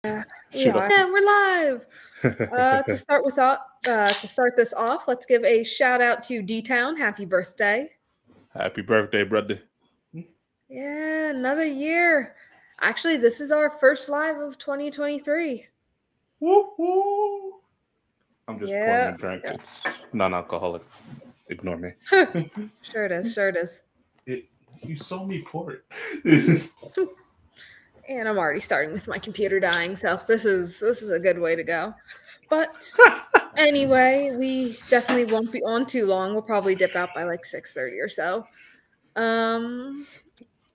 We are. Yeah, we're live. To start this off, let's give a shout out to D-Town. Happy birthday! Happy birthday, brother. Yeah, another year. Actually, this is our first live of 2023. Woo-hoo. I'm just pouring a drink. Yeah. It's non-alcoholic. Ignore me. Sure it is. Sure it is. You saw me pour it. And I'm already starting with my computer dying, so this is a good way to go. But anyway, we definitely won't be on too long. We'll probably dip out by like 6:30 or so.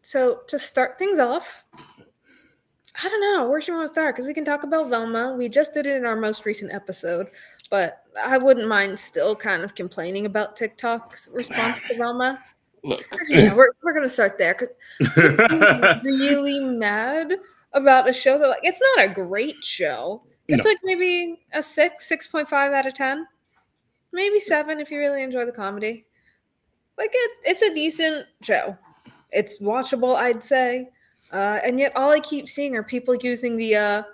So to start things off, I don't know, where should we want to start? Because we can talk about Velma. We just did it in our most recent episode, but I wouldn't mind still kind of complaining about TikTok's response to Velma. Look, actually, yeah, we're gonna start there because I'm really mad about a show that, like, it's not a great show. It's like maybe a 6.5 out of 10, maybe 7 if you really enjoy the comedy. Like it's a decent show. It's watchable, I'd say. And yet all I keep seeing are people using the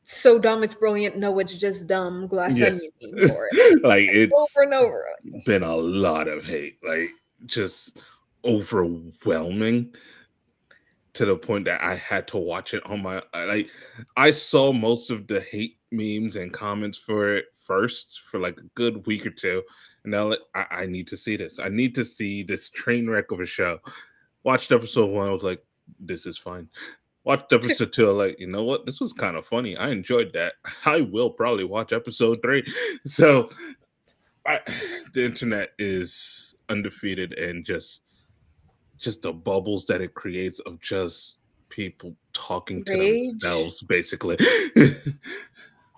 so dumb it's brilliant, no, it's just dumb glass onion meme for it. Like it's over and over. Been a lot of hate, like just overwhelming to the point that I had to watch it on my, like, I saw most of the hate memes and comments for it first for like a good week or two. And now I need to see this. I need to see this train wreck of a show. Watched episode 1. I was like, this is fine. Watched episode 2. I'm like, you know what? This was kind of funny. I enjoyed that. I will probably watch episode 3. So the internet is undefeated, and just the bubbles that it creates of just people talking to themselves, basically.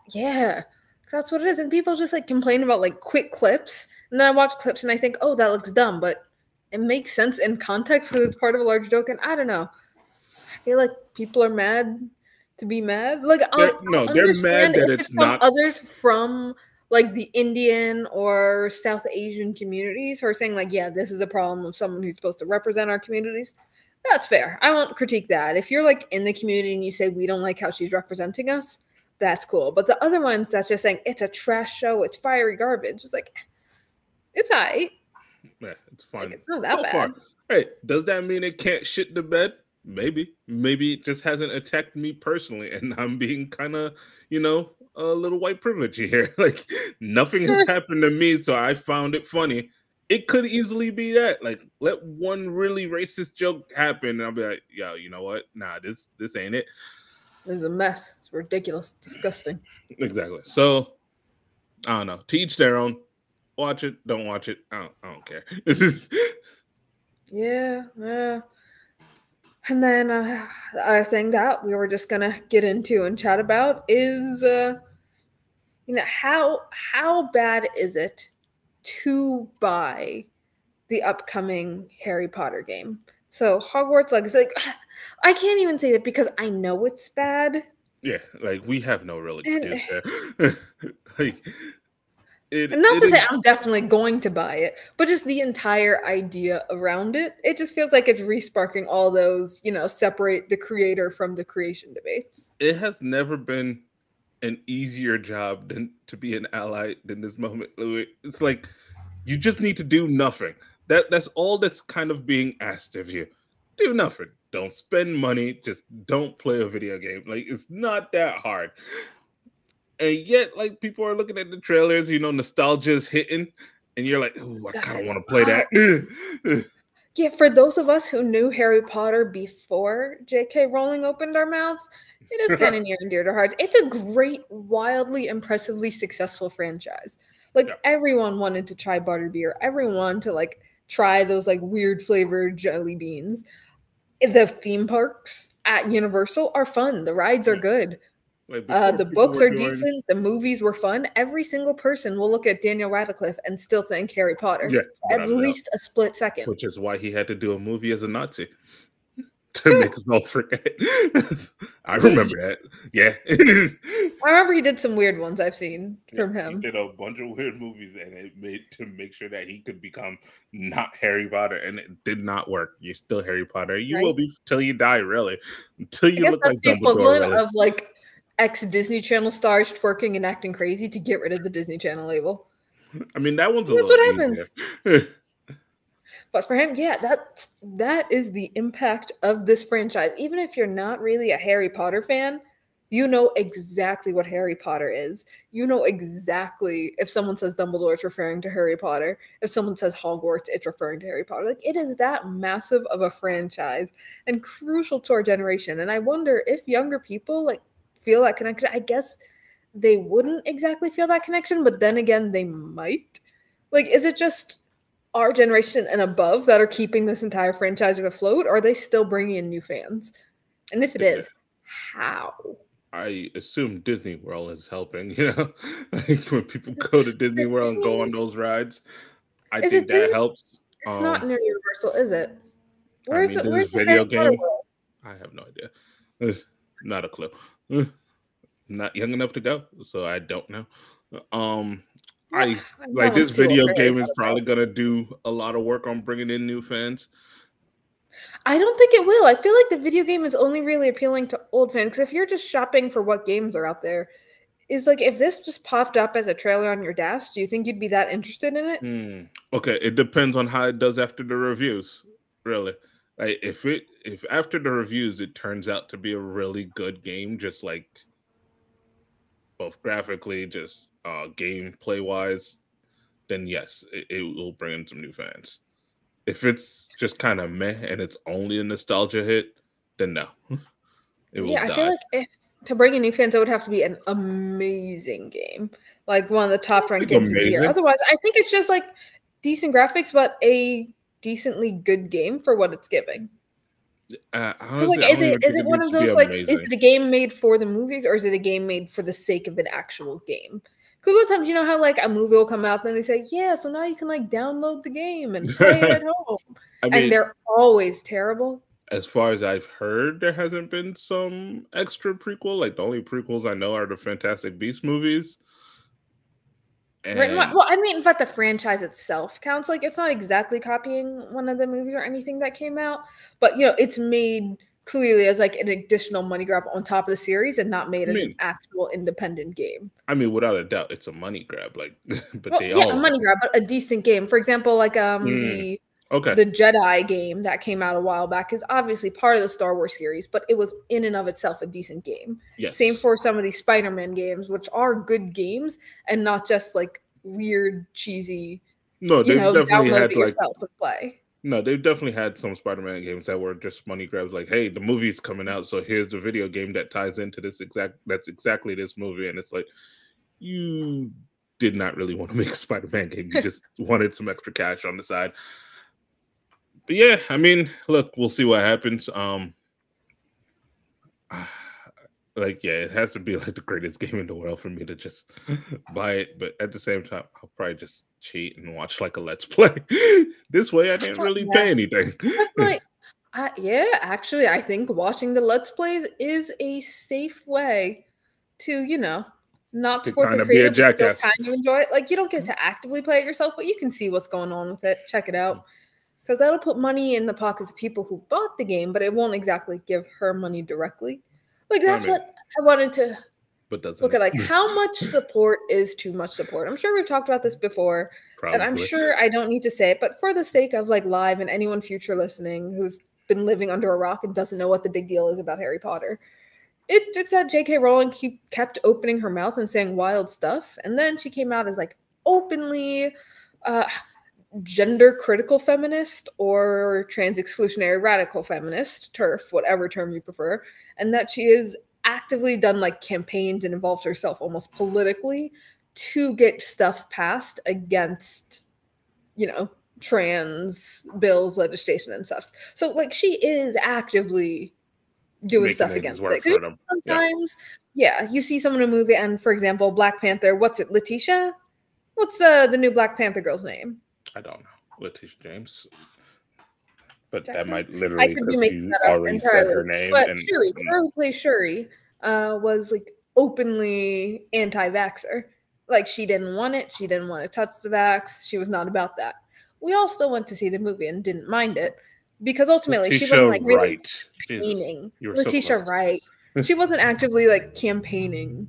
Yeah, that's what it is. And people just like complain about like quick clips, and then I watch clips and I think, oh, that looks dumb, but it makes sense in context because it's part of a larger joke. And I don't know, I feel like people are mad to be mad. Like, they're mad that it's not others from like the Indian or South Asian communities who are saying like, yeah, this is a problem of someone who's supposed to represent our communities. That's fair. I won't critique that. If you're like in the community and you say we don't like how she's representing us, that's cool. But the other ones that's just saying it's a trash show, it's fiery garbage, it's like, it's alright. Yeah, it's fine. Like, it's not that bad. Far. Hey, does that mean it can't shit the bed? Maybe it just hasn't attacked me personally, and I'm being kind of, a little white privilege here. Like, nothing has happened to me, so I found it funny. It could easily be that. Like, let one really racist joke happen, and I'll be like, yo, you know what? Nah, this ain't it. This is a mess. It's ridiculous. Disgusting. Exactly. So, I don't know. To each their own. Watch it. Don't watch it. I don't care. Yeah. And then a thing that we were just gonna get into and chat about is, how bad is it to buy the upcoming Harry Potter game? So Hogwarts Legacy, like, I can't even say that because I know it's bad. Yeah, like, we have no real excuse there. Like, not to say I'm definitely going to buy it, but just the entire idea around it, it just feels like it's re-sparking all those, separate the creator from the creation debates. It has never been an easier job than to be an ally than this moment, Louis. It's like, you just need to do nothing. That's all that's kind of being asked of you. Do nothing. Don't spend money. Just don't play a video game. Like, it's not that hard. And yet, like, people are looking at the trailers, nostalgia is hitting, and you're like, ooh, I kind of want to play that. Yeah, for those of us who knew Harry Potter before J.K. Rowling opened our mouths, it is kind of near and dear to hearts. It's a great, wildly, impressively successful franchise. Like, everyone wanted to try butterbeer. Everyone to, like, try those, like, weird flavored jelly beans. The theme parks at Universal are fun. The rides are good. Like, the books are decent. The movies were fun. Every single person will look at Daniel Radcliffe and still think Harry Potter. Yeah, at least a split second. Which is why he had to do a movie as a Nazi to make us all forget. I remember that. Yeah. I remember he did some weird ones I've seen from him. He did a bunch of weird movies, and it made to make sure that he could become not Harry Potter, and it did not work. You're still Harry Potter. You will be till you die, really. Until you look like Dumbledore. The equivalent of, like, ex-Disney Channel stars twerking and acting crazy to get rid of the Disney Channel label. I mean, that one's a That's little what easier. happens. But for him, yeah, that is the impact of this franchise. Even if you're not really a Harry Potter fan, you know exactly what Harry Potter is. You know exactly if someone says Dumbledore, it's referring to Harry Potter. If someone says Hogwarts, it's referring to Harry Potter. Like, it is that massive of a franchise and crucial to our generation. And I wonder if younger people like feel that connection. I guess they wouldn't exactly feel that connection, but then again, they might. Like, is it just our generation and above that are keeping this entire franchise afloat, or are they still bringing in new fans? And if it is, how? I assume Disney World is helping, like when people go to Disney World and go on those rides, I Is it think that Disney? helps. It's not near Universal, is it? I Where's mean, it? this Where's is the Harry video Potter game. world? I have no idea. Not a clue. Not young enough to go, so I don't know. Um, What? I That like this one's too old video for Harry game is Potter probably fans. gonna do a lot of work on bringing in new fans. I don't think it will. I feel like the video game is only really appealing to old fans. 'Cause if you're just shopping for what games are out there, is like if this just popped up as a trailer on your dash, do you think you'd be that interested in it? Okay, it depends on how it does after the reviews. Really, like if after the reviews it turns out to be a really good game, just like both graphically, just gameplay wise, then yes, it will bring in some new fans. If it's just kind of meh and it's only a nostalgia hit, then no, it will Yeah, I feel die. like if to bring in new fans, it would have to be an amazing game, like one of the top ranked It's games of the year. amazing. Otherwise, I think it's just like decent graphics, but a decently good game for what it's giving. Because like, Honestly, I don't even is think it it one needs of to be those like, is amazing. it a game made for the movies or is it a game made for the sake of an actual game? Because a lot of times, you know how like a movie will come out and they say, yeah, so now you can like download the game and play it at home, I and mean, they're always terrible. as far as I've heard, there hasn't been some extra prequel. Like the only prequels I know are the Fantastic Beasts movies, Right. and Well, I mean, in fact, the franchise itself counts. Like, it's not exactly copying one of the movies or anything that came out, but it's made clearly as like an additional money grab on top of the series, and not made I as an mean, actual independent game. without a doubt, it's a money grab. Like, but Well, they yeah, a all are. money grab, but a decent game. For example, like Mm, okay. the Jedi game that came out a while back is obviously part of the Star Wars series, but it was in and of itself a decent game. Same Yes. for some of these Spider-Man games, which are good games and not just like weird, cheesy, No, they've definitely download had it like yourself and play. no, they've definitely had some Spider-Man games that were just money grabs. Like, hey, the movie's coming out, so here's the video game that ties into this That's exactly this movie, and it's like you did not really want to make a Spider-Man game. You just wanted some extra cash on the side. But yeah, I mean, look, we'll see what happens. Like, yeah, it has to be like the greatest game in the world for me to just buy it. But at the same time, I'll probably just cheat and watch like a let's play. This way, I didn't really Yeah, pay anything. definitely. Yeah, actually, I think watching the Let's Plays is a safe way to, not To support the kind of be a creator, but still jackass. kind of enjoy it. Like, you don't get to actively play it yourself, but you can see what's going on with it. Check it out. Because that'll put money in the pockets of people who bought the game, but it won't exactly give her money directly. Like, I that's mean, what I wanted to but doesn't look at. it? Like, how much support is too much support? I'm sure we've talked about this before, and I'm Probably. sure I don't need to say it, but for the sake of like live and anyone future listening who's been living under a rock and doesn't know what the big deal is about Harry Potter, it's that J.K. Rowling kept opening her mouth and saying wild stuff, and then she came out as like openly gender critical feminist or trans exclusionary radical feminist, TERF, whatever term you prefer, and that she has actively done like campaigns and involved herself almost politically to get stuff passed against, trans bills, legislation, and stuff. So like she is actively doing Making stuff things against work it. 'Cause for them. Yeah. sometimes, yeah, you see someone in a movie, and for example, Black Panther. What's it, Letitia? What's the new Black Panther girl's name? I don't know. Letitia James. But that Jackson? might I literally could be because making you that up already said entirely. her name But and Shuri, the girl who plays Shuri, was like openly anti-vaxxer. Like she didn't want it. She didn't want to touch the vax. She was not about that. We all still went to see the movie and didn't mind it because ultimately she wasn't Letitia like really Wright. Jesus. painting. You were so Letitia close. Wright. She wasn't actively like campaigning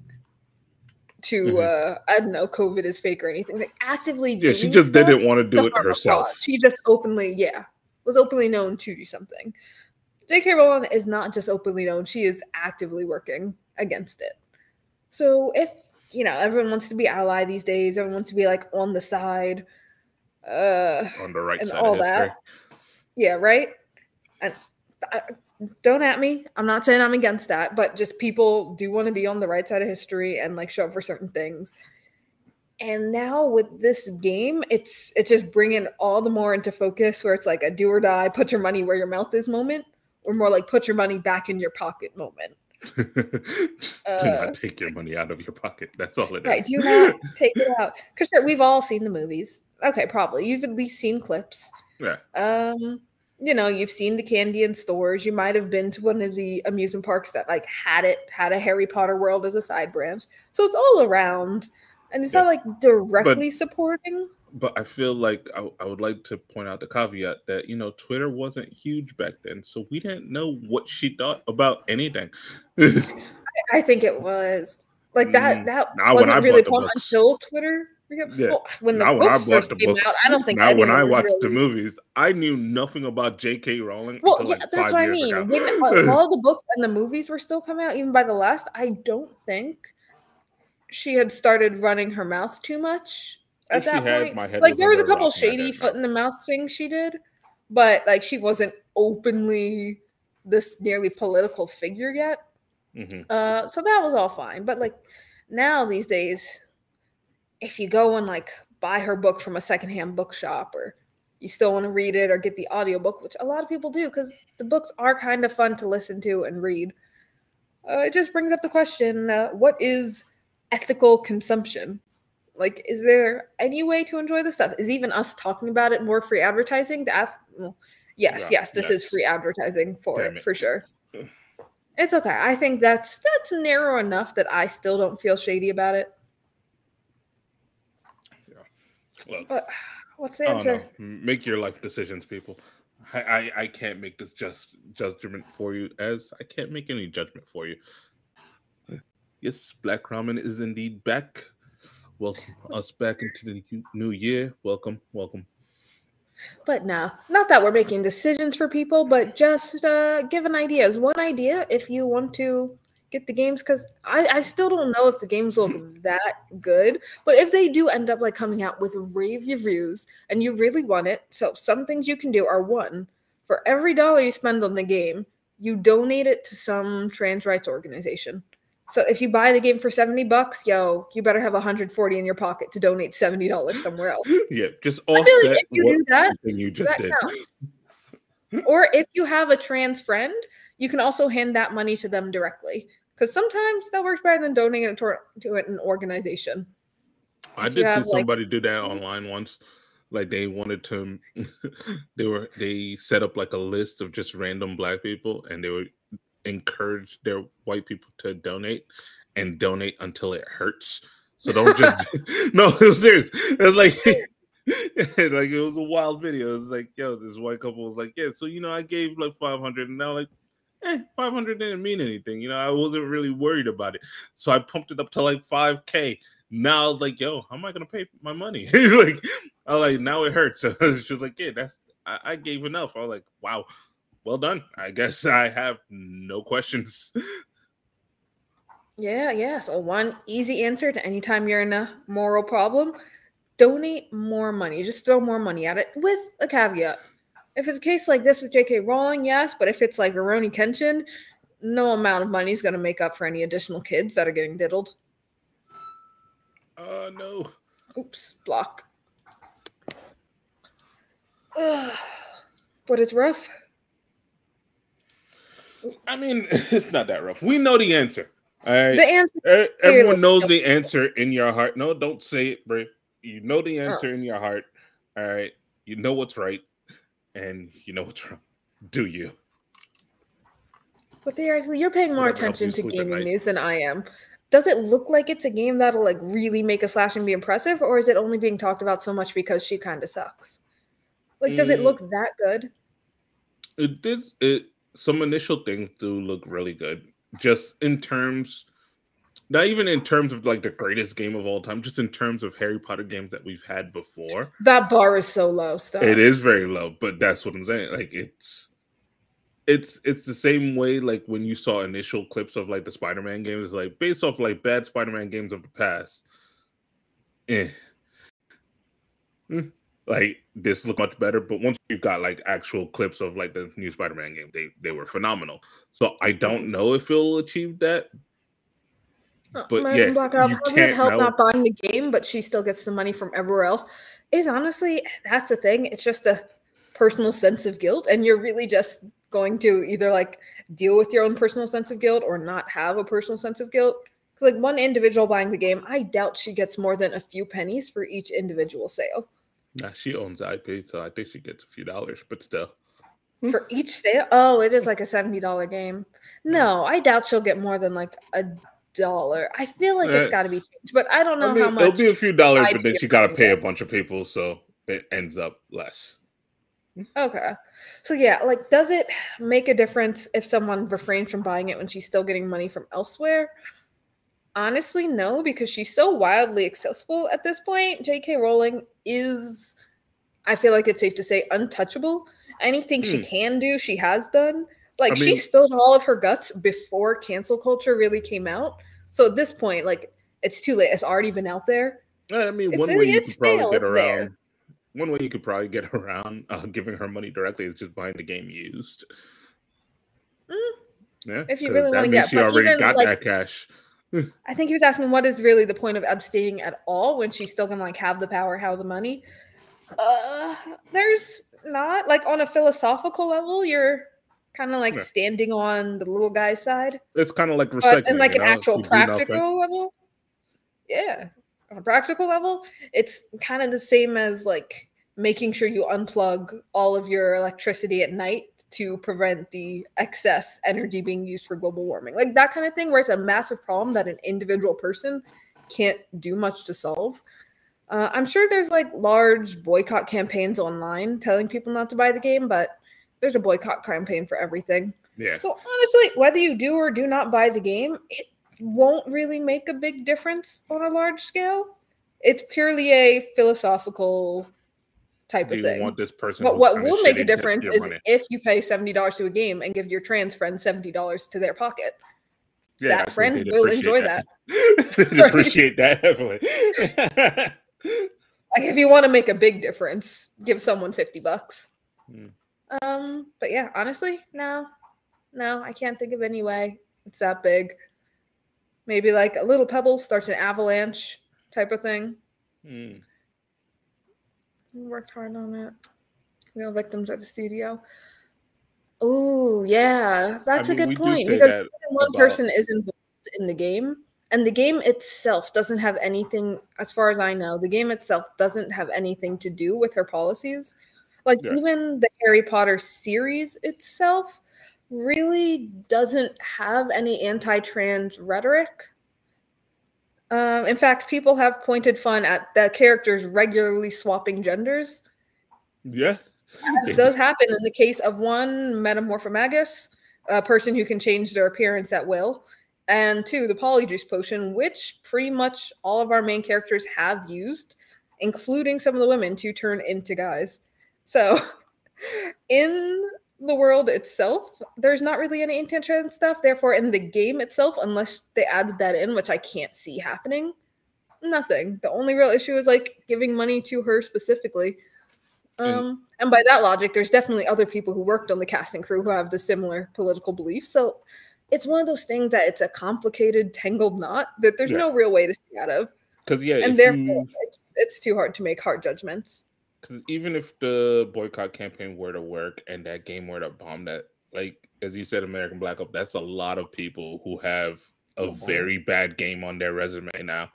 to I don't know, COVID is fake or anything. Like actively Yeah, she doing just stuff didn't want to to do it harm a cause. herself. She just openly, was openly known to do something. J.K. Rowling is not just openly known; she is actively working against it. So if everyone wants to be ally these days, everyone wants to be like on the side, On the right and side of all that. history. Yeah, right. And don't at me. I'm not saying I'm against that, but just people do want to be on the right side of history and like show up for certain things. And now with this game, it's just bringing all the more into focus where it's like a do or die, put your money where your mouth is moment, or more like put your money back in your pocket moment. Just do not take your money out of your pocket. That's all it right, is. do not take it out. Because sure, we've all seen the movies. Okay, probably. You've at least seen clips. Yeah. You've seen the candy in stores. You might have been to one of the amusement parks that like had a Harry Potter world as a side branch. So it's all around. And it's not like directly supporting. But I feel like I would like to point out the caveat that, Twitter wasn't huge back then. So we didn't know what she thought about anything. I think it was. Like that Now when I wasn't really bought the put books. until Twitter. Yeah. Well, when the Now when I books bought first the came books, out, I don't think now when anyone I was watched really... the movies, I knew nothing about J.K. Rowling Well, until yeah, like that's 5 what I years mean. ago. When all the books and the movies were still coming out, even by the last, I don't think she had started running her mouth too much at that point. My head Like was there was under a a couple rock and I shady didn't know. foot in the mouth things she did, but like she wasn't openly this nearly political figure yet. So that was all fine. But like now these days, if you go and like buy her book from a secondhand bookshop, or you still want to read it or get the audiobook, which a lot of people do because the books are kind of fun to listen to and read, it just brings up the question, what is ethical consumption? Like, is there any way to enjoy this stuff? Is even us talking about it more free advertising? Yes, this is free advertising for it, for sure. It's okay. I think that's narrow enough that I still don't feel shady about it. Well, but what's the answer? Make your life decisions, people. I can't make this judgment for you, as I can't make any judgment for you. Yes, Black Ramen is indeed back. Welcome us back into the new year. Welcome. But no, not that we're making decisions for people, but just giving ideas. One idea, if you want to get the games, because I still don't know if the games look that good, but if they do end up like coming out with rave reviews and you really want it, so some things you can do are, one, for every $1 you spend on the game, you donate it to some trans rights organization. So if you buy the game for $70, you better have 140 in your pocket to donate $70 somewhere else. Yeah, just offset if you do that, you just did. Counts. Or if you have a trans friend, you can also hand that money to them directly, because sometimes that works better than donating it to an organization. I did see somebody do that online once. Like they wanted to, they set up like a list of just random Black people, and they would encourage their white people to donate until it hurts. So don't just no, it was serious. It was like like it was a wild video. It was like, yo, this white couple was like, yeah, so I gave like 500, and now like 500 didn't mean anything. I wasn't really worried about it. So I pumped it up to like 5K. Now like, yo, how am I gonna pay my money? Like I was like, now it hurts. So she was like, yeah, I gave enough. I was like, wow. Well done. I guess I have no questions. Yeah. So one easy answer to anytime you're in a moral problem, donate more money. Just throw more money at it, with a caveat. If it's a case like this with J.K. Rowling, yes, but if it's like Rurouni Kenshin, no amount of money is going to make up for any additional kids that are getting diddled. No. Oops, block. But it's rough. I mean, it's not that rough. We know the answer. All right. The answer. Everyone knows the answer in your heart. No, don't say it, bro. You know the answer in your heart. All right. You know what's right, and you know what's wrong. Do you? But theoretically, you're paying more attention to gaming news than I am. Does it look like it's a game that'll like really make a slash and be impressive, or is it only being talked about so much because she kind of sucks? Like, does it look that good? It did. Some initial things do look really good. just in terms, not even in terms of like the greatest game of all time, just in terms of Harry Potter games that we've had before. That bar is so low. Stop. It is very low, but that's what I'm saying. Like it's the same way like when you saw initial clips of like the Spider-Man games, like based off like bad Spider-Man games of the past. Eh. Like this look much better, but once you've got like actual clips of like the new Spider-Man game, they were phenomenal. So I don't know if it'll achieve that. But American yeah, Black Ops, you how does it can't help know. not buying the game, but she still gets the money from everywhere else? Is honestly, that's the thing. It's just a personal sense of guilt, and you're really just going to either like deal with your own personal sense of guilt or not have a personal sense of guilt. Because like one individual buying the game, I doubt she gets more than a few pennies for each individual sale. Nah, she owns IP, so I think she gets a few dollars, but still. For each sale? Oh, it is like a $70 game. No, I doubt she'll get more than like $1. I feel like it's got to be changed, but I don't know how much. It'll be a few dollars, but then IP she got to pay a get. bunch of people, so it ends up less. Okay. So yeah, like does it make a difference if someone refrains from buying it when she's still getting money from elsewhere? Honestly, no, because she's so wildly accessible at this point. J.K. Rowling is, I feel like it's safe to say, untouchable. Anything she can do, she has done. Like she spilled all of her guts before cancel culture really came out. So at this point, like it's too late. It's already been out there. I mean, It's one way you could probably stale. get It's there. around. One way you could probably get around giving her money directly is just buying the game used. Yeah, if you really want to get, she already got like, that cash. I think he was asking what is really the point of abstaining at all when she's still gonna like have the power, have the money. There's not like on a philosophical level, you're kind of like standing on the little guy's side. It's kind of like recycling, but in like an actual practical level, yeah, on a practical level, it's kind of the same as like making sure you unplug all of your electricity at night to prevent the excess energy being used for global warming. Like that kind of thing where it's a massive problem that an individual person can't do much to solve. I'm sure there's like large boycott campaigns online telling people not to buy the game, but there's a boycott campaign for everything. Yeah. So honestly, whether you do or do not buy the game, it won't really make a big difference on a large scale. It's purely a philosophical type of thing. Want this person but what will make a difference is if you pay $70 to a game and give your trans friend $70 to their pocket. Yeah, that friend will enjoy that. They'd appreciate that heavily. Like if you want to make a big difference, give someone $50. But yeah, honestly, no, I can't think of any way it's that big. Maybe like a little pebble starts an avalanche type of thing. We worked hard on it. Real victims at the studio. Oh, yeah. That's a good point. Because one person is involved in the game, and the game itself doesn't have anything, as far as I know, the game itself doesn't have anything to do with her policies. Like, even the Harry Potter series itself really doesn't have any anti-trans rhetoric. In fact, people have pointed fun at the characters regularly swapping genders. Yeah. As does happen in the case of one Metamorphomagus, a person who can change their appearance at will, and two, the Polyjuice Potion, which pretty much all of our main characters have used, including some of the women, to turn into guys. So, in the world itself, there's not really any anti-trans stuff. Therefore, in the game itself, unless they added that in, which I can't see happening, nothing. The only real issue is like giving money to her specifically. And by that logic, there's definitely other people who worked on the cast and crew who have the similar political beliefs. So it's one of those things that it's a complicated, tangled knot that there's no real way to stay out of. And therefore, it's too hard to make hard judgments. Because even if the boycott campaign were to work and that game were to bomb, that, like, as you said, American Black Ops, that's a lot of people who have a very bad game on their resume now.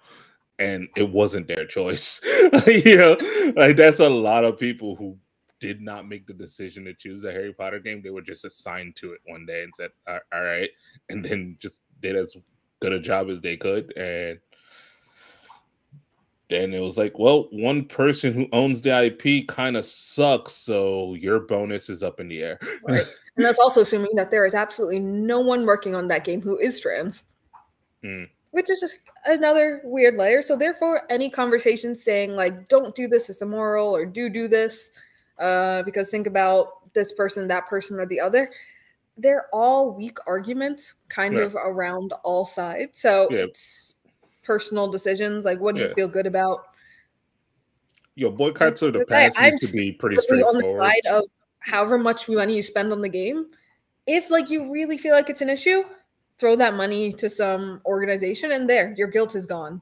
And it wasn't their choice. Like that's a lot of people who did not make the decision to choose a Harry Potter game. They were just assigned to it one day and said, all right. And then just did as good a job as they could. And then it was like, well, one person who owns the IP kind of sucks, so your bonus is up in the air. Right. And that's also assuming that there is absolutely no one working on that game who is trans. Which is just another weird layer. So therefore, any conversation saying like, don't do this, it's immoral, or do this, because think about this person, that person, or the other, they're all weak arguments kind of around all sides. So it's personal decisions. Like, what do you feel good about? Your boycotts of the past used to be pretty straightforward. On the side of however much money you spend on the game. If like you really feel like it's an issue, throw that money to some organization, and there, your guilt is gone.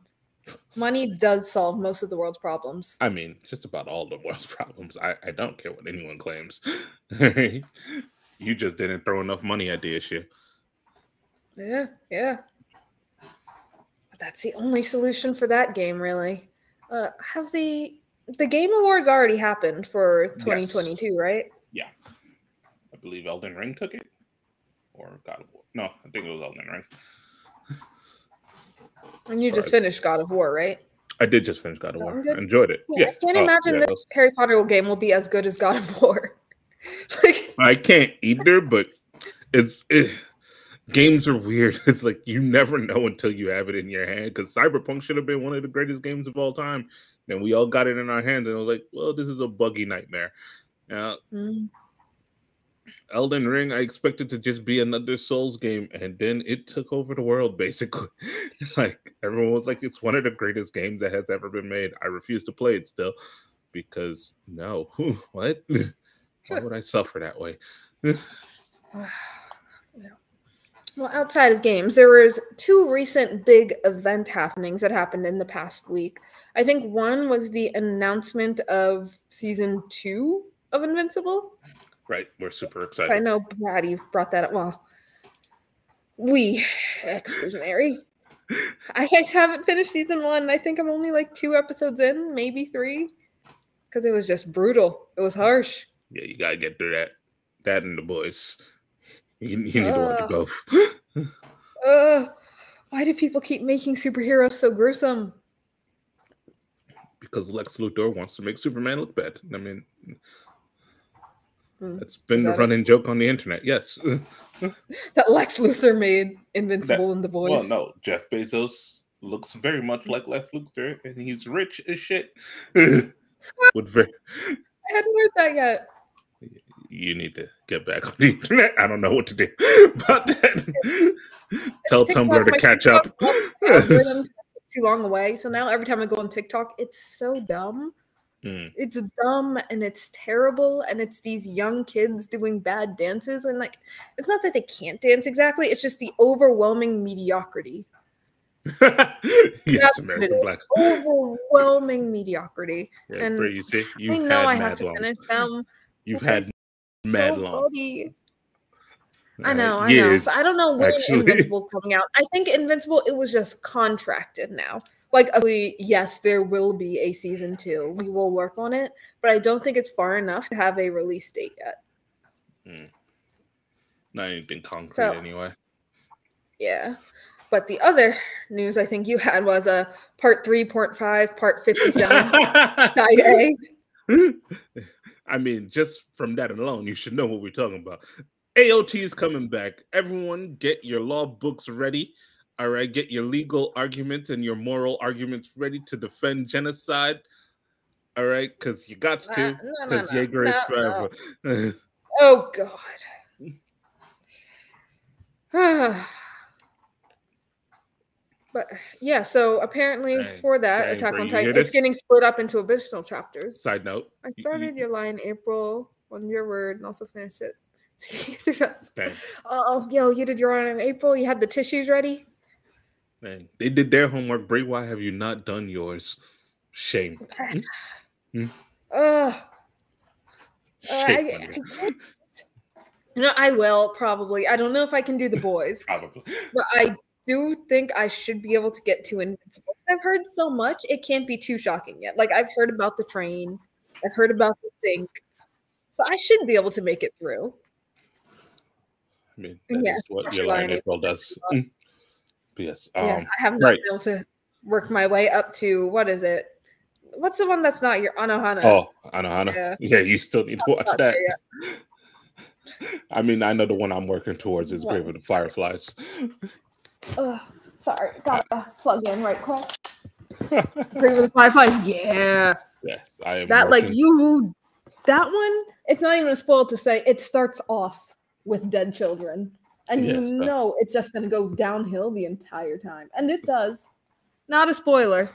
Money does solve most of the world's problems. I mean, just about all the world's problems. I don't care what anyone claims. You just didn't throw enough money at the issue. Yeah. That's the only solution for that game, really. Have the Game Awards already happened for 2022, right? Yeah. I believe Elden Ring took it. Or God of War. No, I think it was Elden Ring. And you just finished God of War, right? I did just finish God of War. Enjoyed it. Yeah. I can't imagine this Harry Potter game will be as good as God of War. Like, I can't either, but games are weird. It's like you never know until you have it in your hand, because Cyberpunk should have been one of the greatest games of all time. Then we all got it in our hands and I was like, well, this is a buggy nightmare. Now, Elden Ring, I expected to just be another Souls game, and then it took over the world, basically. Like, everyone was like, it's one of the greatest games that has ever been made. I refuse to play it still, because no. What? Why would I suffer that way? Well, outside of games, there was 2 recent big event happenings that happened in the past week. I think one was the announcement of season 2 of Invincible. Right, we're super excited. I know Brady brought that up. Well, exclusionary. I guys haven't finished season 1. I think I'm only like 2 episodes in, maybe 3, because it was just brutal. It was harsh. Yeah, you gotta get through that and the boys. You need to watch both. Why do people keep making superheroes so gruesome? Because Lex Luthor wants to make Superman look bad. I mean, it's been the running joke on the internet. Yes. That Lex Luthor made Invincible in The Boys. Well, no. Jeff Bezos looks very much like Lex Luthor, and he's rich as shit. I hadn't heard that yet. You need to get back on the internet. I don't know what to do. But tell Tumblr to catch up. Too long away. So now every time I go on TikTok, it's so dumb. It's dumb and it's terrible, and it's these young kids doing bad dances, and like, it's not that they can't dance exactly, it's just the overwhelming mediocrity. Yes, American Black. Overwhelming mediocrity. Yeah, and you see, I know I have to finish them. You've had mad long. I know. So I don't know when Invincible coming out. I think Invincible, it was just contracted now. Like, yes, there will be a season 2. We will work on it, but I don't think it's far enough to have a release date yet. Not anything concrete anyway. Yeah. But the other news I think you had was part 3, part 5, part 57, side A. I mean, just from that alone, you should know what we're talking about. AOT is coming back. Everyone get your law books ready. All right, get your legal arguments and your moral arguments ready to defend genocide. All right, because you got to. Because Jaeger is forever. No. Oh, God. But yeah, so apparently for that, Attack on Titan, it's getting split up into additional chapters. Side note. I started your line April on your word and also finished it. You did your line in April? You had the tissues ready? Man, they did their homework. Brie, why have you not done yours? Shame. Shame I will probably. I don't know if I can do the boys. Probably. But I do think I should be able to get to Invincible. I've heard so much, it can't be too shocking yet. Like, I've heard about the train. I've heard about the sink. So I should be able to make it through. I mean, that's what your line April does. Yes. I have not been able to work my way up to, what is it? what's the one that's not your Anohana? Oh, Anohana. Yeah. Yeah, you still need to watch Not that. there I mean, I know the one I'm working towards is Grave of the Fireflies. Sorry, gotta plug in right quick. Grave of the Fireflies, yeah. Yes, I am That like working. that one. It's not even a spoil to say it starts off with dead children, and Yes, you know it's just gonna go downhill the entire time, and it does. Not a spoiler.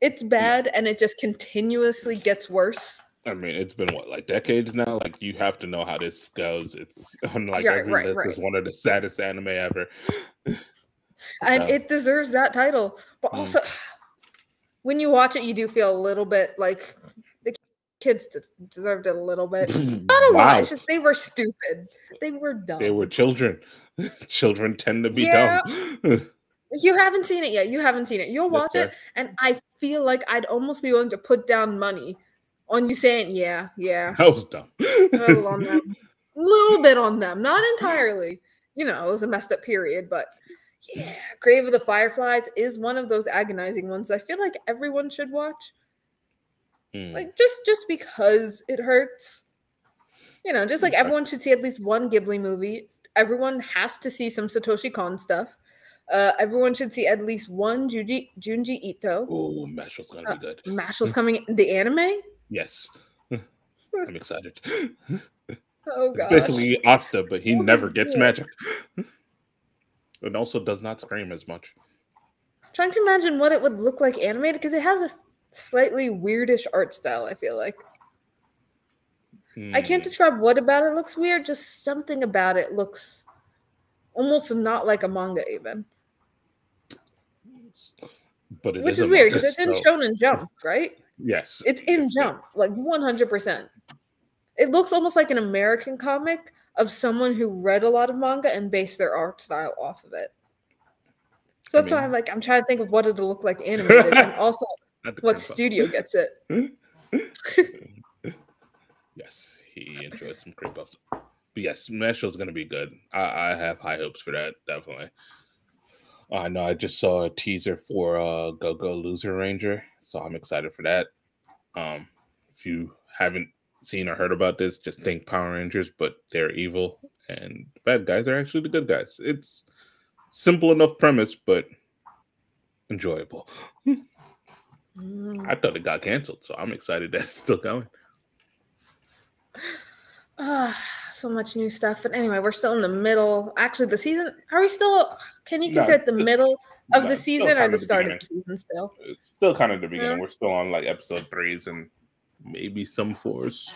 It's bad, and it just continuously gets worse. I mean, it's been what, like decades now? Like, you have to know how this goes. It's on like every list. It's one of the saddest anime ever. And it deserves that title. But also, when you watch it, you do feel a little bit like the kids deserved it a little bit. Not a lot. It's just they were stupid. They were dumb. They were children. Children tend to be dumb. You haven't seen it yet. You haven't seen it. You'll watch it, and I feel like I'd almost be willing to put down money on you saying, yeah. That was dumb. On them. A little bit on them. Not entirely. You know, it was a messed up period, but yeah, Grave of the Fireflies is one of those agonizing ones I feel like everyone should watch. Like, just because it hurts. You know, just like everyone should see at least one Ghibli movie. Everyone has to see some Satoshi Kon stuff. Everyone should see at least one Junji Ito. Oh, Mashl's gonna be good. Mashl's coming in the anime? Yes. I'm excited. Oh god. It's basically Asta, but he never gets magic. And also does not scream as much. I'm trying to imagine what it would look like animated, because it has a slightly weirdish art style, I feel like. I can't describe what about it looks weird, just something about it looks almost not like a manga even. But which is weird, because it's in Shonen Jump, right? Yes. It's in Jump, like 100%. It looks almost like an American comic of someone who read a lot of manga and based their art style off of it. So that's why I'm trying to think of what it'll look like animated, and also what studio gets it. Yes, he enjoys some creep ups. But yes, Mashl's gonna be good. I have high hopes for that, definitely. I know I just saw a teaser for Go Go Loser Ranger, so I'm excited for that. If you haven't seen or heard about this, just think Power Rangers, but they're evil, and the bad guys are actually the good guys. It's simple enough premise, but enjoyable. I thought it got canceled, so I'm excited that it's still going. So much new stuff. But anyway, we're still in the middle. Actually, the season, are we still, can you consider it the middle of the season or the start of the season still? It's still kind of the beginning. We're still on like episode 3s and maybe some 4s.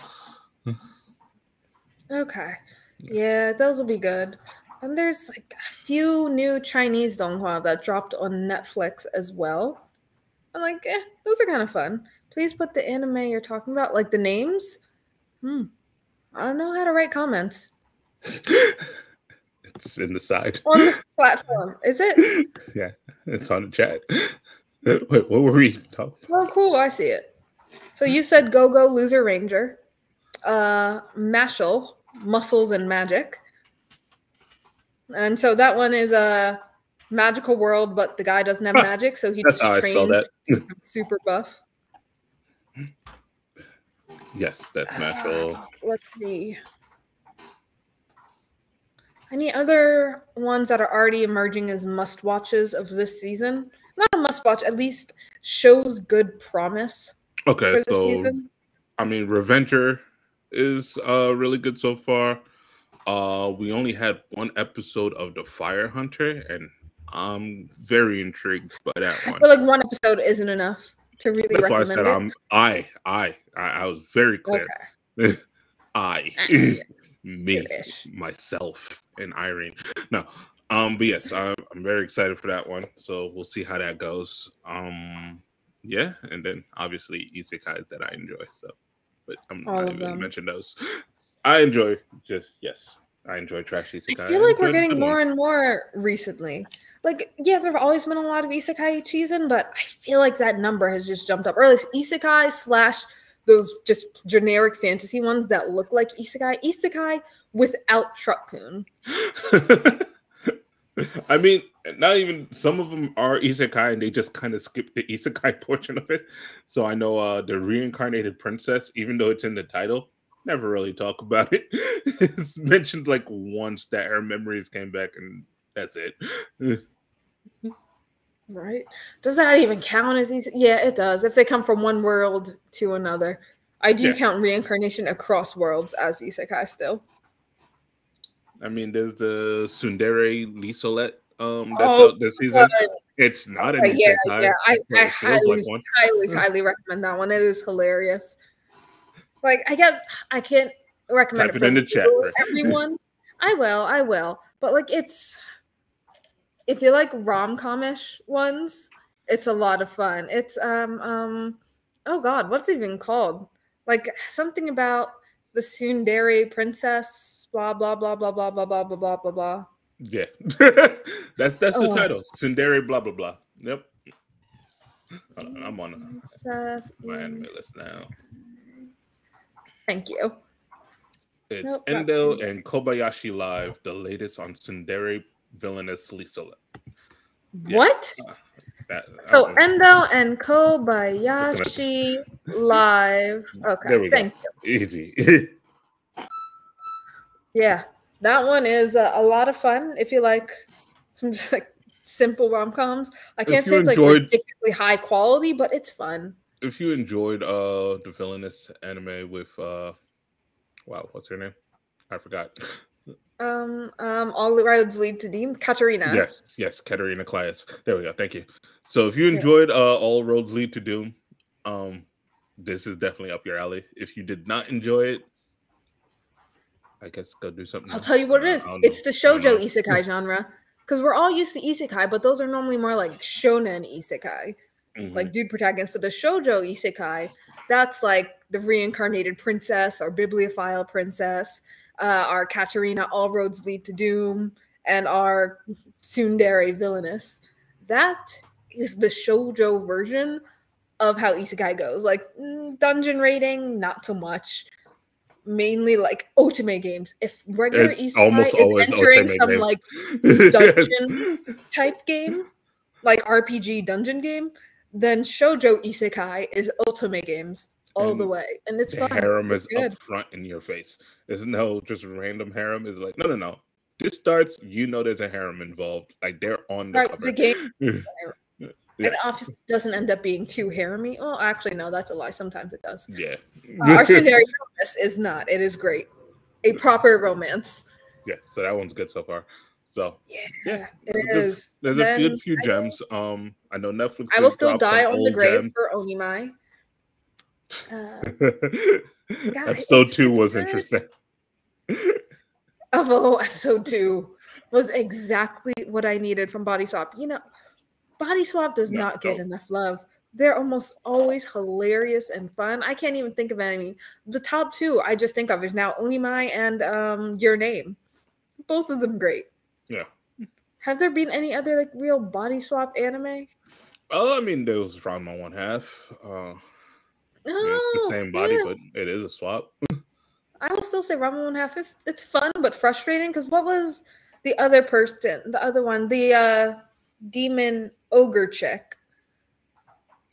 Okay. Yeah, those will be good. And there's like a few new Chinese donghua that dropped on Netflix as well. I'm like, those are kind of fun. Please put the anime you're talking about, like the names. I don't know how to write comments. It's in the side. On this platform. Is it? Yeah, it's on the chat. Wait, what were we talking about? Oh, cool. I see it. So you said Go Go Loser Ranger. Mashal, Muscles and Magic. And so that one is a magical world, but the guy doesn't have magic, so he just trains super buff. Yes, that's Mashal. Let's see. Any other ones that are already emerging as must-watches of this season? Not a must-watch, at least shows good promise. Okay, so I mean, Revenger is really good so far. We only had one episode of The Fire Hunter, and I'm very intrigued by that one. I feel like one episode isn't enough to really recommend it. That's why I said I was very clear. Okay. Me, myself, and Irene. No, but yes, I'm very excited for that one. So we'll see how that goes. Yeah, and then obviously isekais that I enjoy. So, but I'm not even gonna mention those. I enjoy I enjoy trash isekai. I feel like we're getting more and more recently. Like, yeah, there have always been a lot of isekai each season, but I feel like that number has just jumped up. Or at least isekai / those just generic fantasy ones that look like isekai. Isekai without Truck-kun. I mean, not even some of them are isekai, and they just kind of skip the isekai portion of it. So I know the reincarnated princess, even though it's in the title, never really talk about it. It's mentioned like once that her memories came back, and that's it. Right? Does that even count as isekai? Yeah, it does. If they come from one world to another, I do Yeah. count reincarnation across worlds as isekai still. I mean, there's the Tsundere Lisolet that's Oh, out this season. but It's not an okay, yeah, isekai, yeah. but I it feels like highly, one. highly recommend that one. It is hilarious. Like I can't recommend Type it it for in the chat, literally bro. everyone. I will. But like it's if you like rom-com-ish ones, it's a lot of fun. It's oh god, what's it even called? Like something about the Tsundere princess, blah blah blah blah blah blah blah blah blah blah blah. Yeah, that's the Oh, title. Tsundere blah blah blah. Yep. Hold on, I'm on princess my anime in. list now. Thank you. It's Nope, not Endo Tsundere. and Kobayashi Live, the latest on Tsundere Villainous Lisolet. Yeah, What? that So I'm Endo and just gonna. Kobayashi live. Okay, There we go. thank you. Easy. Yeah, that one is a lot of fun if you like some just like simple rom coms. I can't If say you it's like enjoyed, ridiculously high quality, but it's fun. the villainous anime with wow, what's her name? I forgot. All the roads lead to Dean. Katarina. Yes, Katerina Claes. There we go. Thank you. So if you Yeah. enjoyed All Roads Lead to Doom, um, this is definitely up your alley. If you did not enjoy it, I guess go do something I'll else. tell you what it is. I don't know. It's the I don't shojo know. isekai genre. Because we're all used to isekai, but those are normally more like shonen isekai. Mhm. Like dude protagonist. So the shoujo isekai, that's like the reincarnated princess or bibliophile princess, our Katarina, all roads lead to doom, and our tsundere villainess. That is the shoujo version of how isekai goes. Like dungeon rating, not so much. Mainly like otome games. If regular It's isekai almost is always entering Otome some games. like Yes. dungeon type game, like RPG dungeon game, then shoujo isekai is otome games all the And way, and it's the fun. harem It's is up good. front in your face. There's no just random harem. It's like, no. This starts, there's a harem involved. Like they're on the Right, the cover. game Yeah. and often doesn't end up being too harem-y. Well, actually, no, that's a lie. Sometimes it does. Yeah. Our scenario is not. It is great. A proper romance. Yeah, so that one's good so far. So yeah, Yeah, it is. there's a Then good few gems. I know Netflix I will did still drop some die on the old grave gems. for Onimai. God, Episode two it's was good. interesting. Although episode 2 was exactly what I needed from Body Swap. You know, Body Swap does No, not get no. enough love. They're almost always hilarious and fun. I can't even think of any. The top 2 I just think of is now Onimai and Your Name. Both of them great. Yeah. Have there been any other like real Body Swap anime? Oh, I mean, there was Ranma one half. It's the Oh, same body, yeah. but it is a swap. I will still say Ramen One Half is it's fun but frustrating because what was the other person, the other one, the demon ogre chick,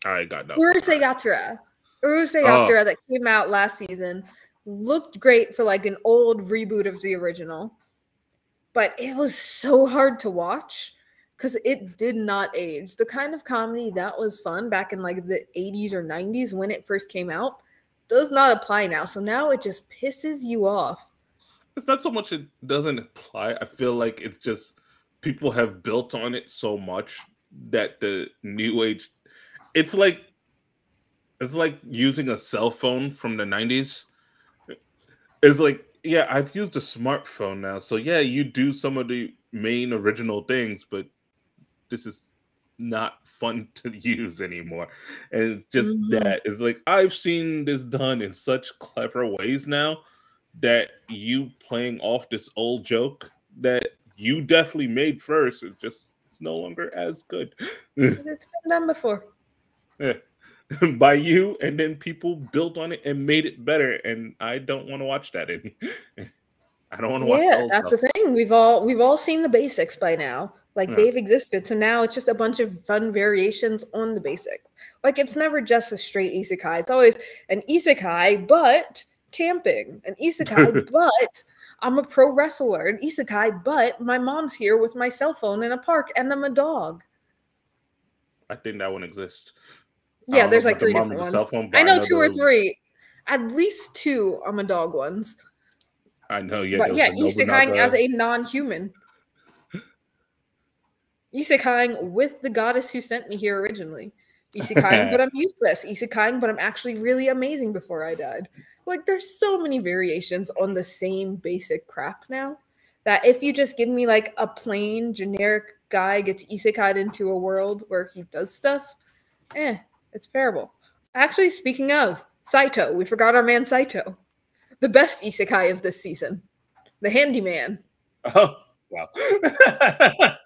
I got no. Urusei Yatsura. Urusei Oh, Yatsura that came out last season looked great for like an old reboot of the original, but it was so hard to watch because it did not age. The kind of comedy that was fun back in like the 80s or 90s when it first came out does not apply now. So now it just pisses you off. it's not so much it doesn't apply. I feel like it's just people have built on it so much that the new age. It's like using a cell phone from the 90s. It's like, yeah, I've used a smartphone now. So yeah, you do some of the main original things, but this is not fun to use anymore. And it's just Mhm. that it's like I've seen this done in such clever ways now that you playing off this old joke that you definitely made first, it's no longer as good. It's been done before. Yeah. By you, and then people built on it and made it better, and I don't want to watch that anymore. I don't want to watch the Yeah, old that's stuff. the thing. We've all seen the basics by now. Like Yeah. they've existed. So now it's just a bunch of fun variations on the basics. Like it's never just a straight isekai. It's always an isekai, but camping. An isekai, but I'm a pro wrestler. An isekai, but my mom's here with my cell phone in a park and I'm a dog. I think that one exists. I Yeah, don't know there's like about the three mom with different the ones. cell phone, but I I know know two or the. three. At least two I'm a dog ones. I know. Yeah, there But was yeah, the isekaiing as Nobunaga. a non-human. Isekaiing with the goddess who sent me here originally. Isekaiing, but I'm useless. Isekaiing, but I'm actually really amazing before I died. Like, there's so many variations on the same basic crap now that if you just give me like a plain generic guy gets isekai'd into a world where he does stuff, it's terrible. Actually, speaking of Saito, we forgot our man Saito, the best isekai of this season, the handyman Oh, wow. I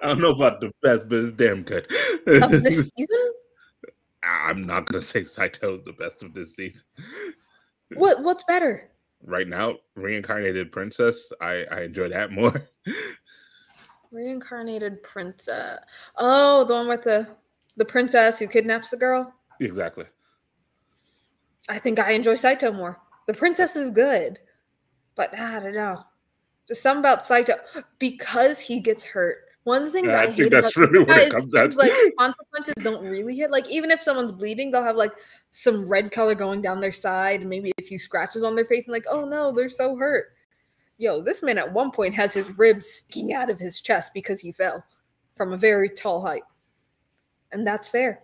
don't know about the best, but it's damn good. of this season. I'm not gonna say Saito is the best of this season. What's better? Right now, Reincarnated Princess, I enjoy that more. Reincarnated princess. Oh, the one with the princess who kidnaps the girl. Exactly. I think I enjoy Saito more. The princess is good, but I don't know. Just something about Saito because he gets hurt. One of the things I I think hate about that's really what isekai it is comes down things like to. consequences don't really hit. Like even if someone's bleeding, they'll have like some red color going down their side, and maybe a few scratches on their face, and like, oh no, they're so hurt. Yo, this man at one point has his ribs sticking out of his chest because he fell from a very tall height. And that's fair.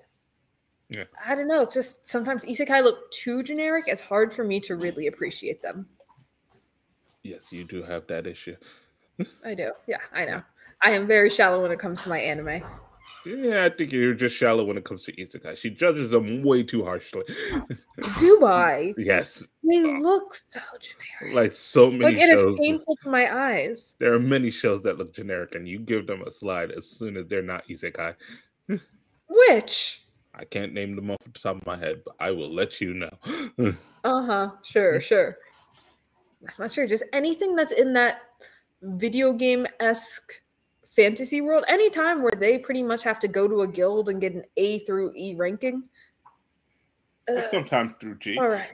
Yeah. I don't know. It's just sometimes isekai look too generic. It's hard for me to really appreciate them. Yes, you do have that issue. I do. Yeah, I know. I am very shallow when it comes to my anime. Yeah, I think you're just shallow when it comes to Isekai. She judges them way too harshly. Do I? Yes. They look so generic. Like so many Like it is shows. painful to my eyes. There are many shows that look generic, and you give them a slide as soon as they're not Isekai. Which? I can't name them off the top of my head, but I will let you know. Sure. That's not sure. Just anything that's in that video game-esque fantasy world, anytime where they pretty much have to go to a guild and get an A through E ranking. Sometimes through G. All right.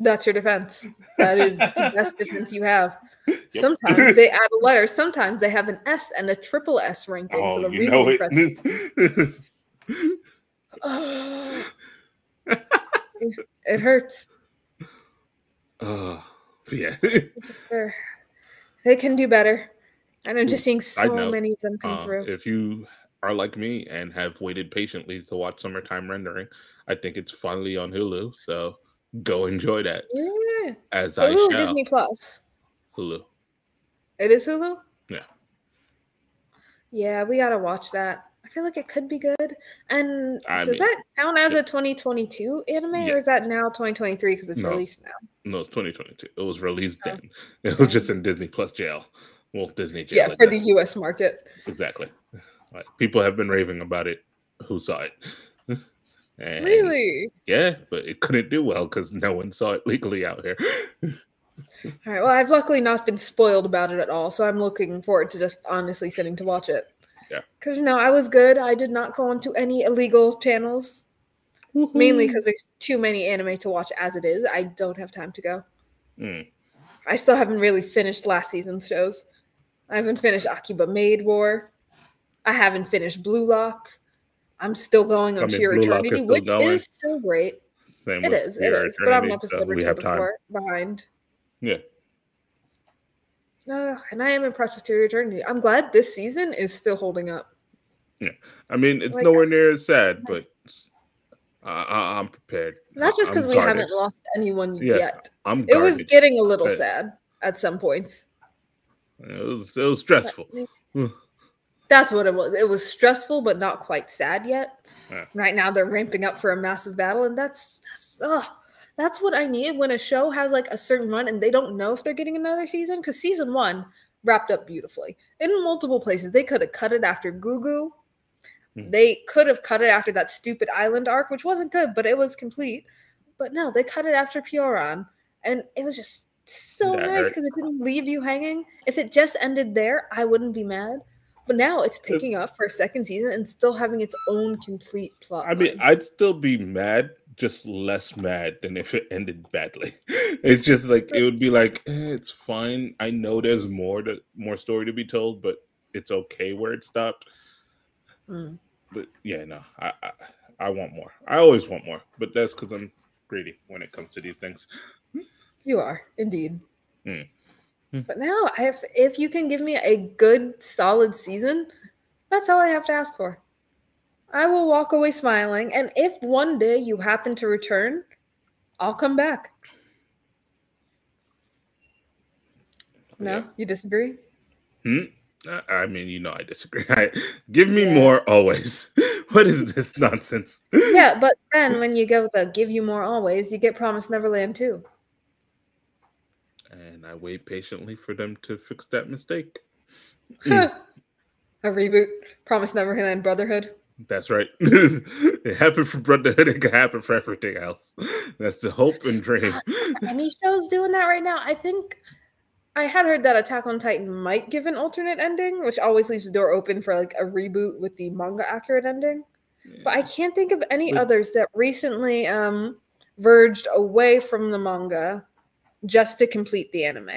That's your defense. That is the best defense you have. Yep. Sometimes they add a letter. Sometimes they have an S and a triple S ranking for the really impressive. It hurts. Yeah. They can do better. And I'm just seeing so many of them come through. If you are like me and have waited patiently to watch Summertime Rendering, I think it's finally on Hulu. So go enjoy that. Yeah. As Hulu I shall. Or Disney Plus? Hulu. It is Hulu? Yeah. Yeah, we gotta watch that. I feel like it could be good. And does that count as a 2022 anime, or is that now 2023 because it's released now? No, it's 2022. It was released then. It was just in Disney Plus jail. Well, Disney jail. Yeah, for the US market. Exactly. Like, people have been raving about it who saw it. And really? Yeah, but it couldn't do well because no one saw it legally out here. All right, well, I've luckily not been spoiled about it at all, so I'm looking forward to just honestly sitting to watch it. Yeah. Because, I was good. I did not go onto any illegal channels. Woo-hoo. Mainly because there's too many anime to watch as it is. I don't have time to go. I still haven't really finished last season's shows. I haven't finished Akiba Maid War. I haven't finished Blue Lock. I'm still going on Sheer Eternity, which is still great. It is. But I'm an episode or two behind. Yeah. And I am impressed with Sheer Eternity. I'm glad this season is still holding up. Yeah. I mean, it's nowhere near as sad, but I'm prepared. That's just because we haven't lost anyone yet. It was getting a little sad at some points. It was stressful. That's what it was. It was stressful, but not quite sad yet. Yeah. Right now, they're ramping up for a massive battle, and that's what I need when a show has like a certain run and they don't know if they're getting another season. Because season 1 wrapped up beautifully in multiple places. They could have cut it after Gugu. They could have cut it after that stupid island arc, which wasn't good, but it was complete. But no, they cut it after Pioran, and it was just so That nice hurt. because it didn't leave you hanging. If it just ended there, I wouldn't be mad. But now it's picking up for a second season and still having its own complete plot I mean, line. I'd still be mad, just less mad than if it ended badly. It's just like it would be like it's fine. I know there's more story to be told, but it's okay where it stopped. Mm, But yeah, no, I want more. I always want more, but that's because I'm greedy when it comes to these things. you are, indeed. Mm. But now, if you can give me a good, solid season, that's all I have to ask for. I will walk away smiling, and if one day you happen to return, I'll come back. Yeah. No? You disagree? Hmm? I mean, I disagree. Give me Yeah. more always. What is this nonsense? Yeah, but then when you go with the give you more always, you get Promised Neverland too. And I wait patiently for them to fix that mistake. A reboot. Promised Neverland Brotherhood. That's right. It happened for Brotherhood. It can happen for everything else. That's the hope and dream. Any shows doing that right now? I think I had heard that Attack on Titan might give an alternate ending, which always leaves the door open for like a reboot with the manga accurate ending. But I can't think of any But others that recently verged away from the manga just to complete the anime.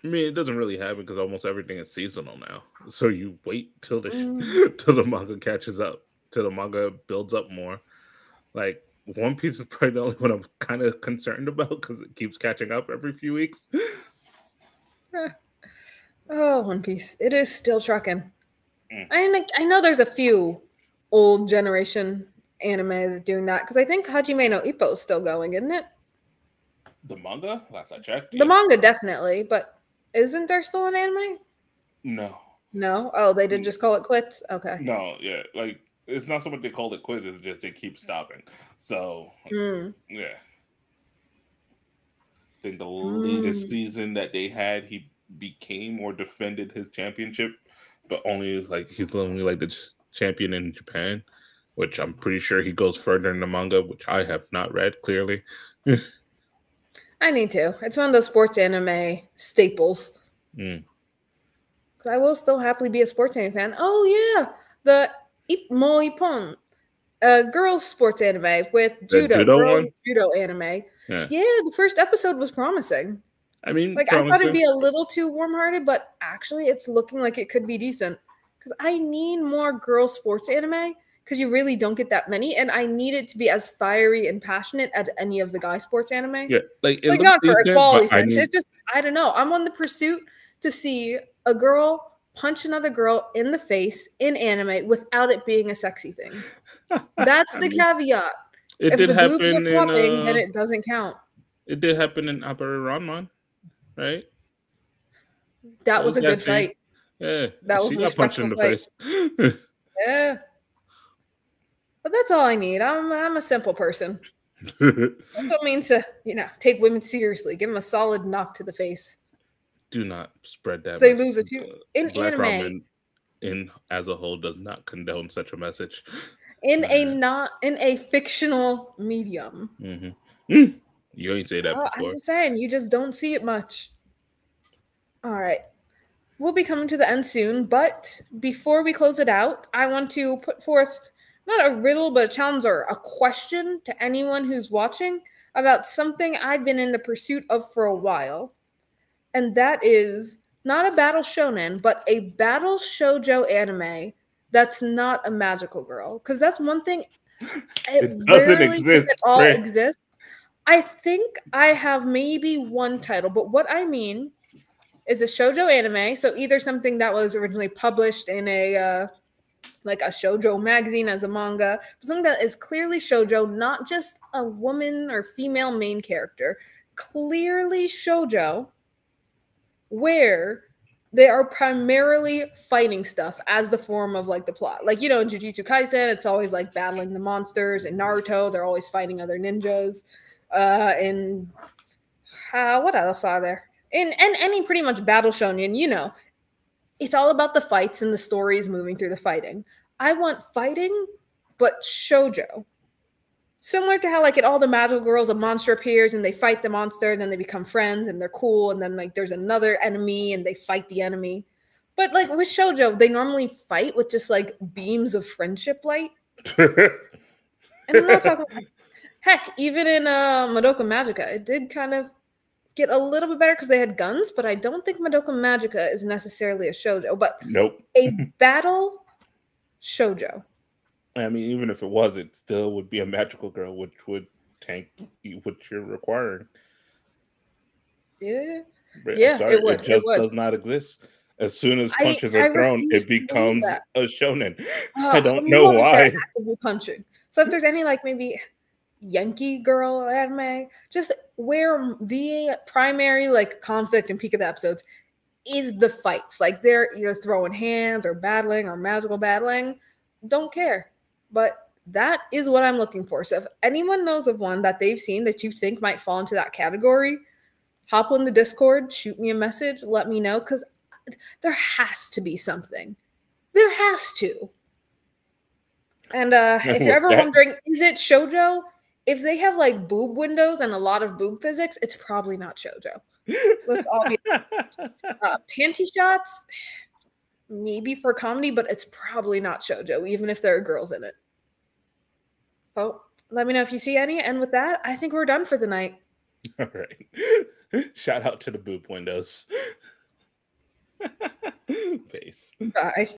I mean, it doesn't really happen because almost everything is seasonal now. So you wait till the Mm. till the manga catches up, till the manga builds up more. Like One Piece is probably the only one I'm kind of concerned about because it keeps catching up every few weeks. Oh, One Piece. It is still trucking. Mm. I know there's a few old generation anime that's doing that because I think Hajime no Ippo is still going, isn't it? The manga, last I checked, The yeah. manga definitely, but isn't there still an anime? No, No. Oh, they did just call it quits. Okay. no, yeah. Like it's not so much they called it quiz; it's just they keep stopping. So Mm. yeah, I think the latest Mm. season that they had, he became or defended his championship, but only like he's only like the champion in Japan, which I'm pretty sure he goes further in the manga, which I have not read clearly. I need to. It's one of those sports anime staples. Mm. Because I will still happily be a sports anime fan. Oh yeah, the Ipmo Ippon, girls sports anime with The judo, judo girls one, judo anime. yeah. Yeah, the first episode was promising. I mean, Like I thought it'd promising. be a little too warm-hearted, but actually it's looking like it could be decent. Because I need more girl sports anime because you really don't get that many, and I need it to be as fiery and passionate as any of the guy sports anime. Yeah, like it Like looks not for decent, but equality I sense. need It's just I don't know. I'm on the pursuit to see a girl punch another girl in the face in anime without it being a sexy thing. That's I the mean, caveat. it If did the boobs are happen in flopping, then it doesn't count. it did happen in Opera Ranman, right? That There was was a that good scene. fight. Yeah, That was she a got punched respectful in the fight. face. Yeah. But that's all I need. I'm a simple person. That's what it means to, take women seriously. Give them a solid knock to the face. Do not spread that They message. lose it too. In Black anime, Ramen, in as a whole, does not condone such a message. in a fictional medium. You ain't say that I'm before. just saying, you just don't see it much. All right. We'll be coming to the end soon, but before we close it out, I want to put forth not a riddle, but a challenge or a question to anyone who's watching about something I've been in the pursuit of for a while. And that is not a battle shonen, but a battle shoujo anime that's not a magical girl. Because that's one thing, it It doesn't rarely, if exist. it all Right? exists. I think I have maybe one title, but what I mean is a shoujo anime. So either something that was originally published in a like a shoujo magazine as a manga, but something that is clearly shoujo, not just a woman or female main character, clearly shoujo, where they are primarily fighting stuff as the form of like the plot. Like, in Jujutsu Kaisen, it's always like battling the monsters. In Naruto, they're always fighting other ninjas. In what else are there? In any pretty much battle shonen, it's all about the fights and the stories moving through the fighting. I want fighting, but shoujo. Similar to how, like, in all the magical girls, a monster appears and they fight the monster, and then they become friends and they're cool, and then like there's another enemy and they fight the enemy. But like with shoujo, they normally fight with just like beams of friendship light. And I'm not talking heck, even in Madoka Magica, it did kind of get a little bit better because they had guns, but I don't think Madoka Magica is necessarily a shoujo, but Nope. a battle shoujo. I mean, even if it was, it still would be a magical girl, which would tank what you're requiring. Yeah. But Yeah, I'm sorry, it would. it It just would. does not exist. As soon as I punches I are thrown, refuse it to believe becomes that. a shonen. I I don't would know love if they're why. actively punching. So if there's any like maybe Yankee girl anime, just where the primary like conflict and peak of the episodes is the fights. Like they're either throwing hands or battling or magical battling. Don't care. But that is what I'm looking for. So if anyone knows of one that they've seen that you think might fall into that category, hop on the Discord, shoot me a message, let me know, because there has to be something. There has to. And if you're With ever that, wondering, is it shoujo? If they have like boob windows and a lot of boob physics, it's probably not shoujo. Let's all be panty shots, maybe for comedy, but it's probably not shoujo, even if there are girls in it. Oh, let me know if you see any. And with that, I think we're done for the night. all right. Shout out to the boob windows. Peace. Bye.